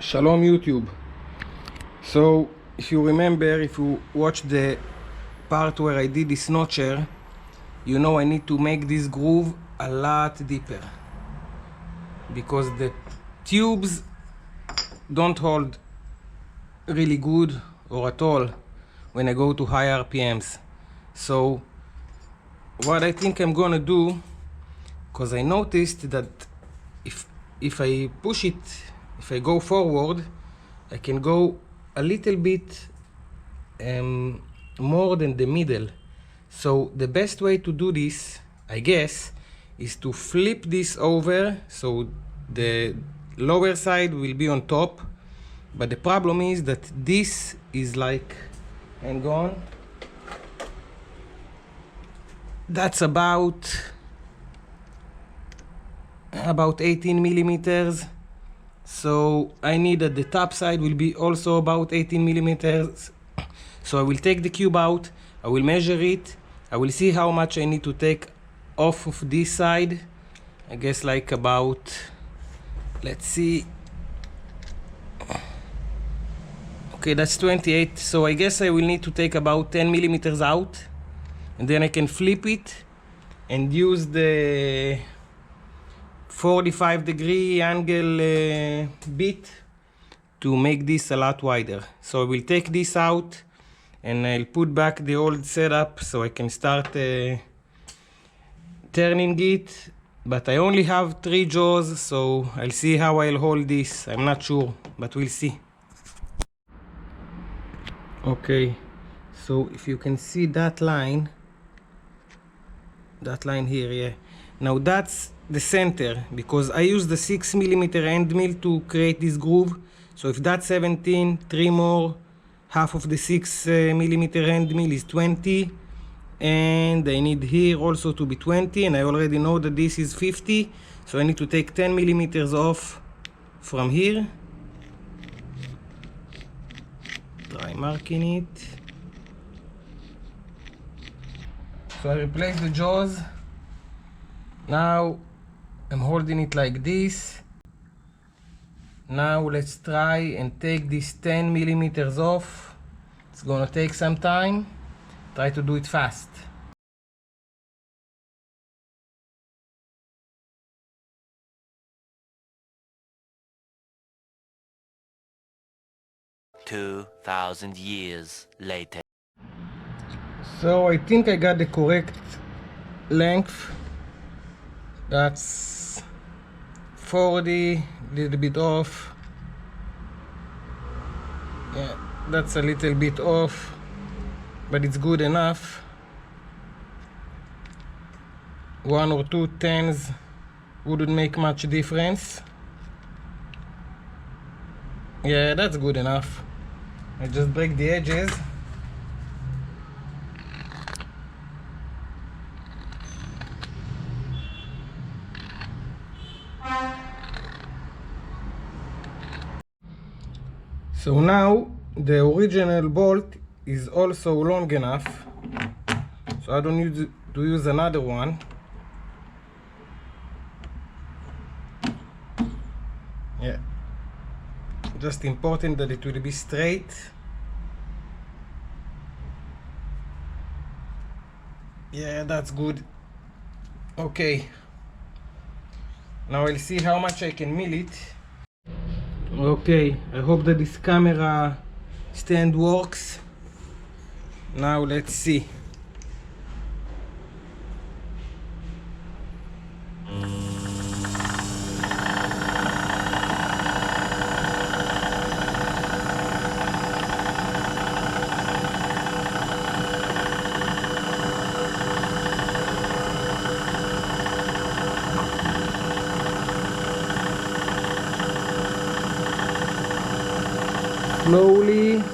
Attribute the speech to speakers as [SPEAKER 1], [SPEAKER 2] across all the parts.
[SPEAKER 1] Shalom YouTube. So if you remember, if you watch the part where I did this notcher, you know I need to make this groove a lot deeper because the tubes don't hold really good or at all when I go to high RPMs. So what I think I'm gonna do, because I noticed that if I push it, if I go forward, I can go a little bit more than the middle. So the best way to do this, I guess, is to flip this over so the lower side will be on top. But the problem is that this is like, hang on, that's about 18 millimeters. So I need that the top side will be also about 18 millimeters. So I will take the cube out, I will measure it, I will see how much I need to take off of this side. I guess like about, let's see, okay, that's 28. So I guess I will need to take about 10 millimeters out, and then I can flip it and use the 45-degree angle bit to make this a lot wider. So I will take this out and I'll put back the old setup so I can start turning it. But I only have 3 jaws, so I'll see how I'll hold this. I'm not sure, but we'll see. Okay, so if you can see that line here, yeah. Now that's the center, because I use the 6 millimeter end mill to create this groove. So if that's 17, 3 more, half of the 6 millimeter end mill is 20, and I need here also to be 20, and I already know that this is 50, so I need to take 10 millimeters off from here. Try marking it. So I replace the jaws. Now I'm holding it like this. Now let's try and take this 10 millimeters off. It's gonna take some time. Try to do it fast.
[SPEAKER 2] "2,000 years later."
[SPEAKER 1] So I think I got the correct length. That's 40, little bit off. Yeah, that's a little bit off, but it's good enough. 1 or 2 tens wouldn't make much difference. Yeah, that's good enough. I just break the edges. So now the original bolt is also long enough, so I don't need to use another one. Yeah, just important that it will be straight. Yeah, that's good. Okay, now I'll see how much I can mill it. Okay, I hope that this camera stand works. Now let's see. Slowly.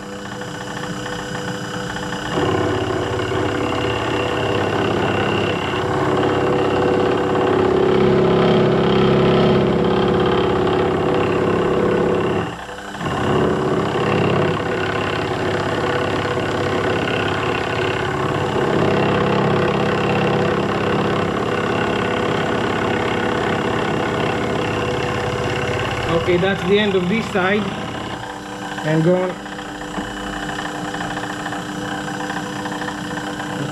[SPEAKER 1] Okay, that's the end of this side. And go on.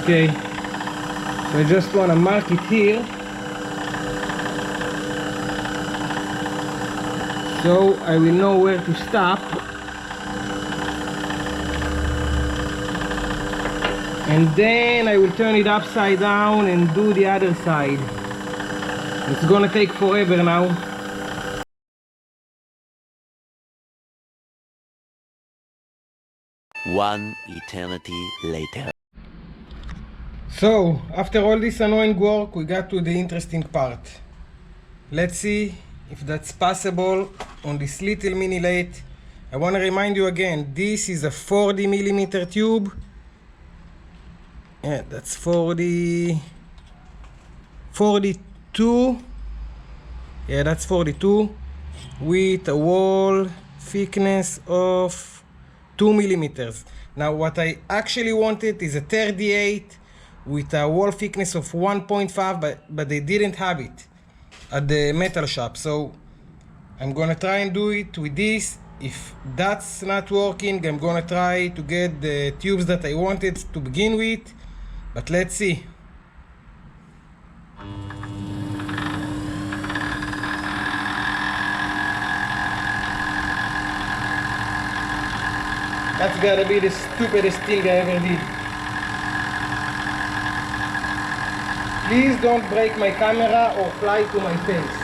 [SPEAKER 1] Okay, so I just want to mark it here. So I will know where to stop. And then I will turn it upside down and do the other side. It's gonna take forever now.
[SPEAKER 2] One eternity later.
[SPEAKER 1] So, after all this annoying work, we got to the interesting part. Let's see if that's possible on this little mini lathe. I want to remind you again, this is a 40 millimeter tube. Yeah, that's 42. Yeah, that's 42 with a wall thickness of 2 millimeters. Now, what I actually wanted is a 38 with a wall thickness of 1.5, but they didn't have it at the metal shop. So I'm gonna try and do it with this. If that's not working, I'm gonna try to get the tubes that I wanted to begin with, but let's see. That's gotta be the stupidest thing I ever did. Please don't break my camera or fly to my face.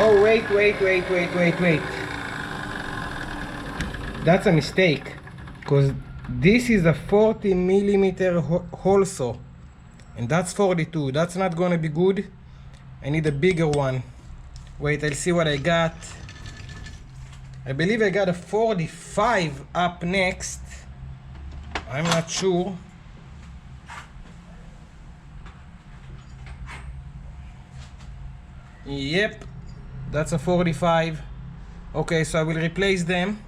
[SPEAKER 1] Oh, wait. That's a mistake, because this is a 40 millimeter hole saw, and that's 42. That's not gonna be good. I need a bigger one. Wait, I'll see what I got. I believe I got a 45 up next. I'm not sure. Yep, that's a 45. Okay, so I will replace them.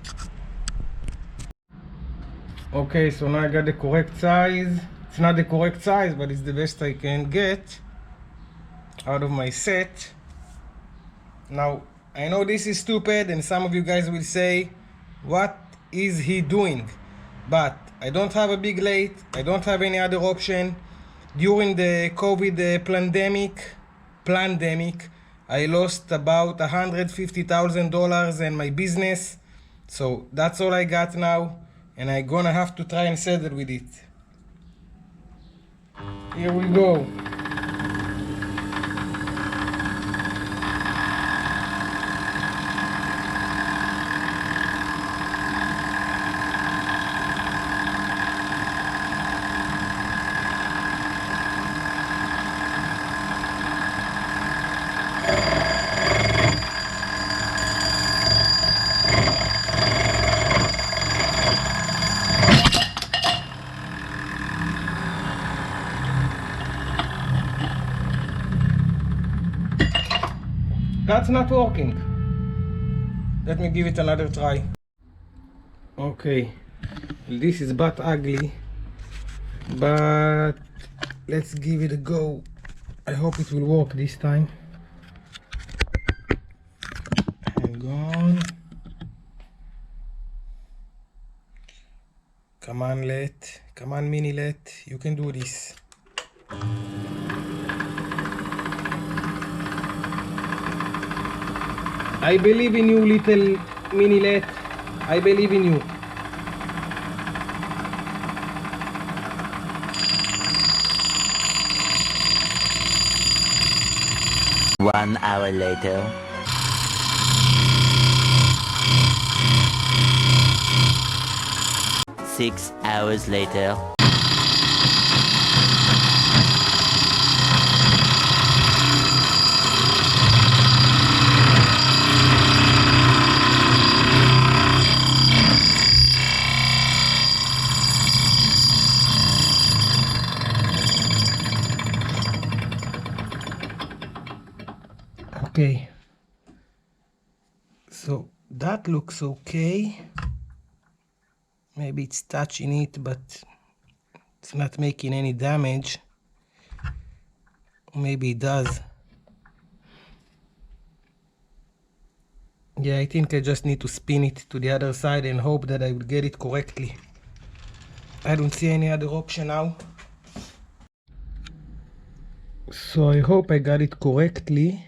[SPEAKER 1] Okay, so now I got the correct size. It's not the correct size, but it's the best I can get out of my set. Now, I know this is stupid, and some of you guys will say, what is he doing? But I don't have a big lathe. I don't have any other option. During the COVID pandemic, I lost about $150,000 in my business. So that's all I got now, and I'm gonna have to try and settle with it. Here we go. That's not working. Let me give it another try. Okay, this is but ugly, but let's give it a go. I hope it will work this time. Hang on. Come on, lathe. Come on, mini lathe. You can do this. I believe in you, little mini lathe. I believe in you.
[SPEAKER 2] One hour later. 6 hours later.
[SPEAKER 1] Okay, so that looks okay. Maybe it's touching it, but it's not making any damage. Maybe it does. Yeah, I think I just need to spin it to the other side and hope that I will get it correctly. I don't see any other option now. So I hope I got it correctly.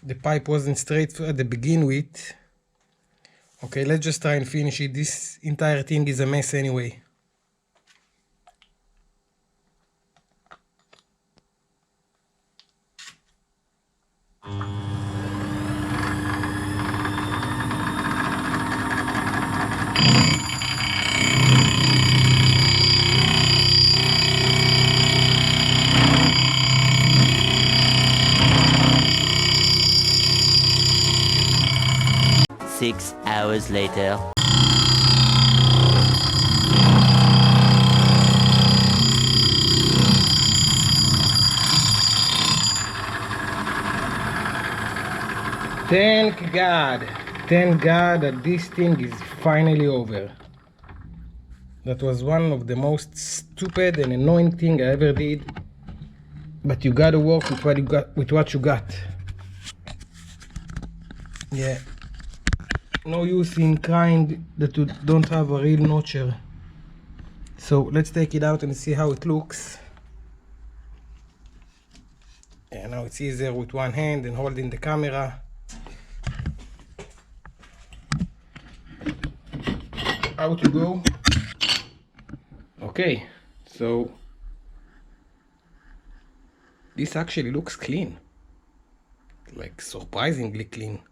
[SPEAKER 1] The pipe wasn't straight at the begin with. Okay, let's just try and finish it. This entire thing is a mess anyway.
[SPEAKER 2] Six hours later.
[SPEAKER 1] Thank God. Thank God that this thing is finally over. That was one of the most stupid and annoying thing I ever did. But you gotta work with what you got, Yeah. No use in crying that you don't have a real notcher. So let's take it out and see how it looks. Yeah, now it's easier with one hand and holding the camera. Out you go. Okay, so this actually looks clean, like surprisingly clean.